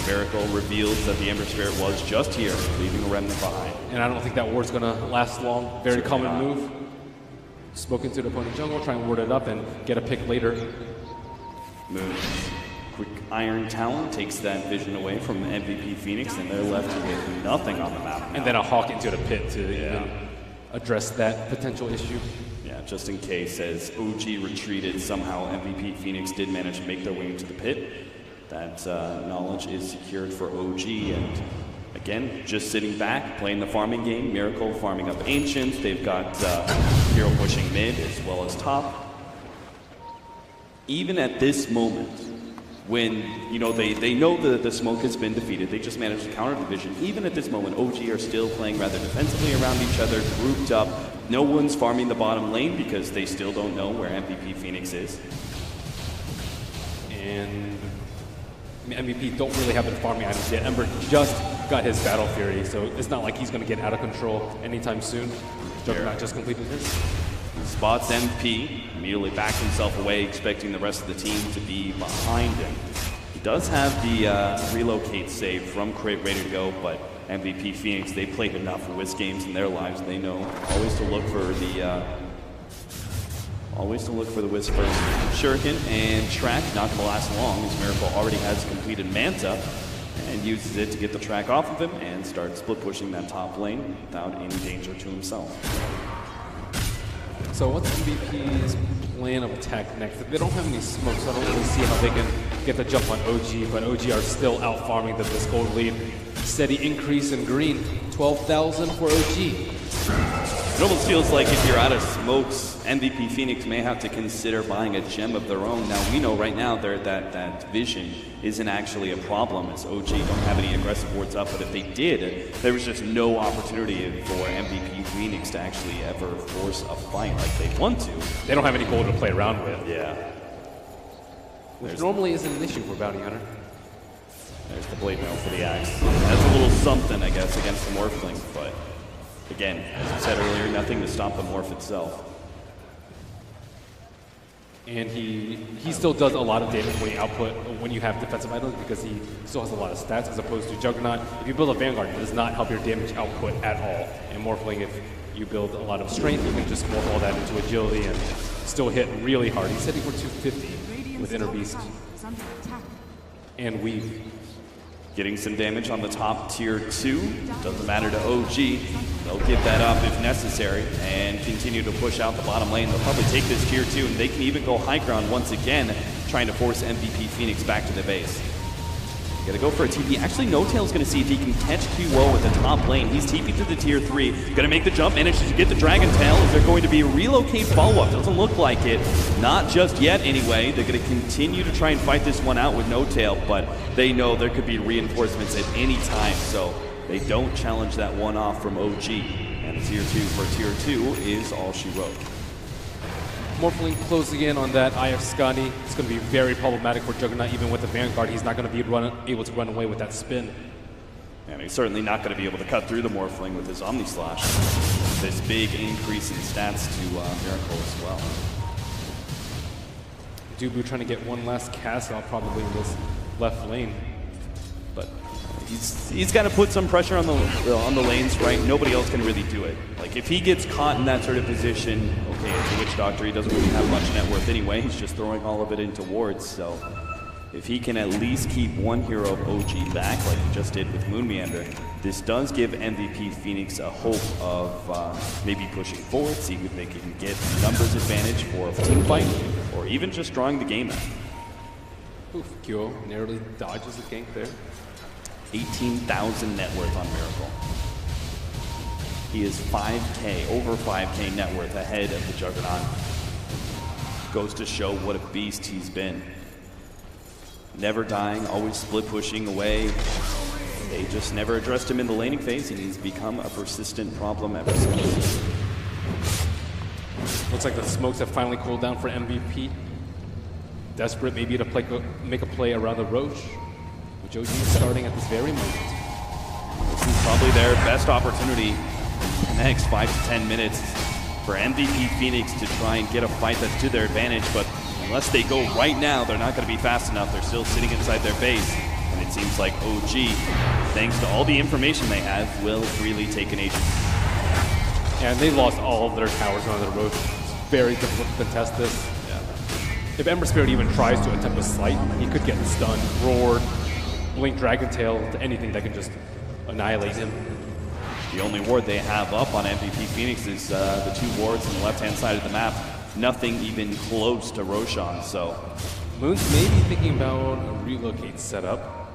Speaker 5: Miracle reveals that the Ember Spirit was just here, leaving a remnant behind.
Speaker 6: And I don't think that ward's gonna last long. Very common move. Spoken to the opponent jungle, try and ward it up and get a pick later.
Speaker 5: Move. Quick Iron Talon takes that vision away from MVP Phoenix, and they're left with nothing on the map now.
Speaker 6: And then a Hawk into the pit to even address that potential issue.
Speaker 5: Yeah, just in case, as OG retreated, somehow MVP Phoenix did manage to make their way into the pit. That knowledge is secured for OG, and again, just sitting back, playing the farming game. Miracle farming up Ancients. They've got hero pushing mid as well as top. Even at this moment, when they know the smoke has been defeated, they just managed to counter division. Even at this moment, OG are still playing rather defensively around each other, grouped up. No one's farming the bottom lane because they still don't know where MVP Phoenix is.
Speaker 6: And MVP don't really have the farming items yet. Ember just got his Battle Fury, so it's not like he's going to get out of control anytime soon. Juggernaut just completed his.
Speaker 5: Spots MP, immediately backs himself away, expecting the rest of the team to be behind him. He does have the relocate save from Crate ready to go, but MVP Phoenix, they played enough Wisp games in their lives. They know always to look for the Wisp first. Shuriken and Track not going to last long, as Miracle already has completed Manta and uses it to get the track off of him and start split pushing that top lane without any danger to himself.
Speaker 6: So what's MVP's plan of attack next? They don't have any smoke, so I don't really see how they can get the jump on OG, but OG are still out farming this gold lead. Steady increase in green, 12,000 for OG.
Speaker 5: It almost feels like if you're out of smokes, MVP Phoenix may have to consider buying a gem of their own. Now, we know right now that vision isn't actually a problem, as OG don't have any aggressive wards up, but if they did, there was just no opportunity for MVP Phoenix to actually ever force a fight like they want to.
Speaker 6: They don't have any gold to play around with.
Speaker 5: Yeah.
Speaker 6: Which normally isn't an issue for Bounty Hunter.
Speaker 5: There's the blade mail for the axe. That's a little something, I guess, against the Morphling, but again, as I said earlier, nothing to stop the Morph itself.
Speaker 6: And he still does a lot of damage when you have defensive items, because he still has a lot of stats as opposed to Juggernaut. If you build a Vanguard, it does not help your damage output at all. And Morphling, if you build a lot of strength, you can just morph all that into agility and still hit really hard. He's hitting for 250 with Inner Beast and Weave.
Speaker 5: Getting some damage on the top tier 2. Doesn't matter to OG. They'll give that up if necessary and continue to push out the bottom lane. They'll probably take this tier 2, and they can even go high ground once again, trying to force MVP Phoenix back to the base. Gotta go for a TP. Actually, No-Tail's gonna see if he can catch QO at the top lane. He's TP to the tier 3. Gonna make the jump, manages to get the Dragon Tail. Is there going to be a relocate follow-up? Doesn't look like it. Not just yet, anyway. They're gonna continue to try and fight this one out with No-Tail, but they know there could be reinforcements at any time, so they don't challenge that one off from OG. And tier 2 for tier 2 is all she wrote.
Speaker 6: Morphling closing in on that Eye of Scotty. It's going to be very problematic for Juggernaut. Even with the Vanguard, he's not going to be able to run away with that spin.
Speaker 5: And he's certainly not going to be able to cut through the Morphling with his Omni Slash. This big increase in stats to Miracle as well.
Speaker 6: Dubu trying to get one last cast out probably in this left lane. But
Speaker 5: he's got to put some pressure on the lanes, right? Nobody else can really do it. Like, if he gets caught in that sort of position, okay, it's a Witch Doctor. He doesn't really have much net worth anyway. He's just throwing all of it into wards. So if he can at least keep one hero of OG back, like he just did with Moon Meander, this does give MVP Phoenix a hope of maybe pushing forward, seeing if they can get numbers advantage for a team fight, or even just drawing the game out.
Speaker 6: Oof, Kyo narrowly dodges a gank there.
Speaker 5: 18,000 net worth on Miracle. He is 5K, over 5K net worth ahead of the Juggernaut. Goes to show what a beast he's been. Never dying, always split pushing away. They just never addressed him in the laning phase, and he's become a persistent problem ever since.
Speaker 6: Looks like the smokes have finally cooled down for MVP. Desperate maybe to make a play around the Roche, which OG is starting at this very moment.
Speaker 5: This is probably their best opportunity in the next 5 to 10 minutes for MVP Phoenix to try and get a fight that's to their advantage, but unless they go right now, they're not going to be fast enough. They're still sitting inside their base, and it seems like OG, thanks to all the information they have, will really take an agency.
Speaker 6: And they lost all of their towers around the Roche. It's very difficult to contest this.
Speaker 5: Yeah.
Speaker 6: If Ember Spirit even tries to attempt a slight, he could get stunned, roared, blink Dragon Tail to anything that can just annihilate him.
Speaker 5: The only ward they have up on MVP Phoenix is the 2 wards on the left-hand side of the map. Nothing even close to Roshan, so.
Speaker 6: Moon's maybe thinking about a relocate setup.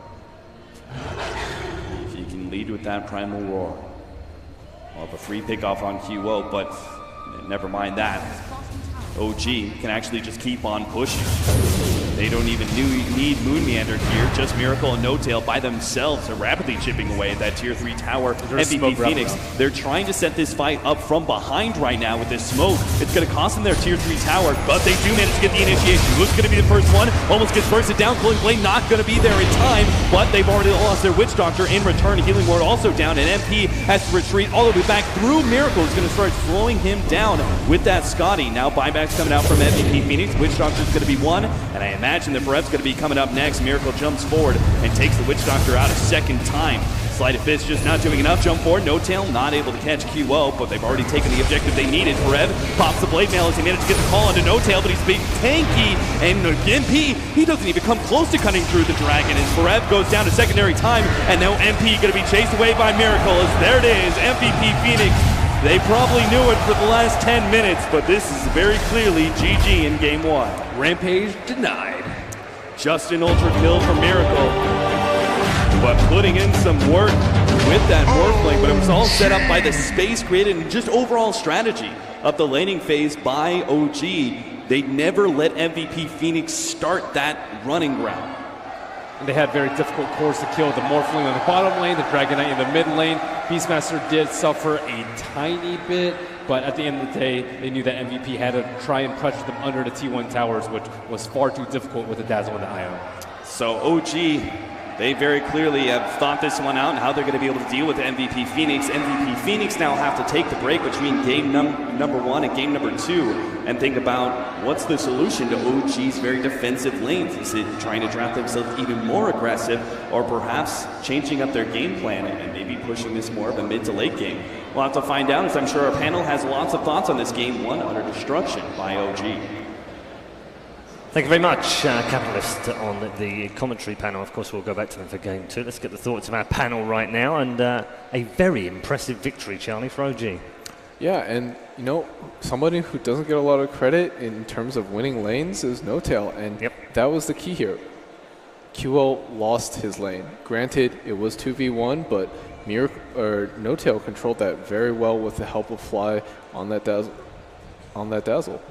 Speaker 5: If you can lead with that Primal Roar. We'll have a free pickoff on QO, but never mind that. OG can actually just keep on pushing. They don't even need Moon Meander here. Just Miracle and No-Tail by themselves are rapidly chipping away at that tier 3 tower. MVP Phoenix, they're trying to set this fight up from behind right now with this smoke. It's going to cost them their tier 3 tower, but they do manage to get the initiation. Who's going to be the first one? Almost gets bursted down. Cooling Blade not going to be there in time, but they've already lost their Witch Doctor in return. Healing Ward also down, and MP has to retreat all the way back through Miracle. Is going to start slowing him down with that Scotty. Now buybacks coming out from MVP Phoenix. Witch Doctor is going to be one, and I imagine that Brev's going to be coming up next. Miracle jumps forward and takes the Witch Doctor out a second time. Sleight of Fist just not doing enough. Jump forward. No-Tail not able to catch QO, but they've already taken the objective they needed. Brev pops the Blade Mail as he managed to get the call onto No-Tail, but he's being tanky. And MP, he doesn't even come close to cutting through the Dragon as Brev goes down to secondary time. And now MP going to be chased away by Miracle as there it is. MVP Phoenix. They probably knew it for the last 10 minutes, but this is very clearly GG in game 1.
Speaker 6: Rampage denied.
Speaker 5: Just an ultra kill from Miracle, but putting in some work with that Morphling, but it was all set up by the space created and just overall strategy of the laning phase by OG. They never let MVP Phoenix start that running ground.
Speaker 6: And they had very difficult cores to kill. The Morphling on the bottom lane, the Dragonite in the mid lane. Beastmaster did suffer a tiny bit, but at the end of the day, they knew that MVP had to try and pressure them under the T1 towers, which was far too difficult with the Dazzle and the Ion.
Speaker 5: So OG, they very clearly have thought this one out and how they're going to be able to deal with MVP Phoenix. MVP Phoenix now have to take the break between game number 1 and game number 2 and think about what's the solution to OG's very defensive lanes. Is it trying to draft themselves even more aggressive, or perhaps changing up their game plan and maybe pushing this more of a mid to late game? We'll have to find out, as I'm sure our panel has lots of thoughts on this game 1 under destruction by OG.
Speaker 3: Thank you very much, Capitalist, on the commentary panel. Of course, we'll go back to them for game 2. Let's get the thoughts of our panel right now, and a very impressive victory, Charlie, for OG.
Speaker 2: Yeah, and you know, somebody who doesn't get a lot of credit in terms of winning lanes is No-Tail, and that was the key here. QO lost his lane. Granted, it was 2v1, but No-Tail controlled that very well with the help of Fly on that Dazzle.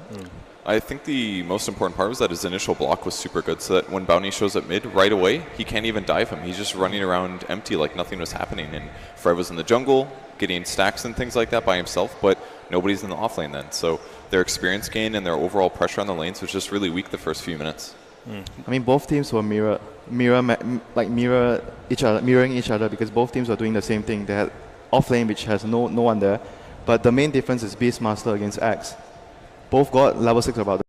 Speaker 4: I think the most important part was that his initial block was super good, so that when Bounty shows up mid, right away, he can't even dive him. He's just running around empty like nothing was happening. And Fred was in the jungle, getting stacks and things like that by himself, but nobody's in the off lane then. So their experience gain and their overall pressure on the lanes was just really weak the first few minutes.
Speaker 1: I mean, both teams were mirroring each other because both teams were doing the same thing. They had off lane, which has no one there, but the main difference is Beastmaster against Axe. Both got level 6 about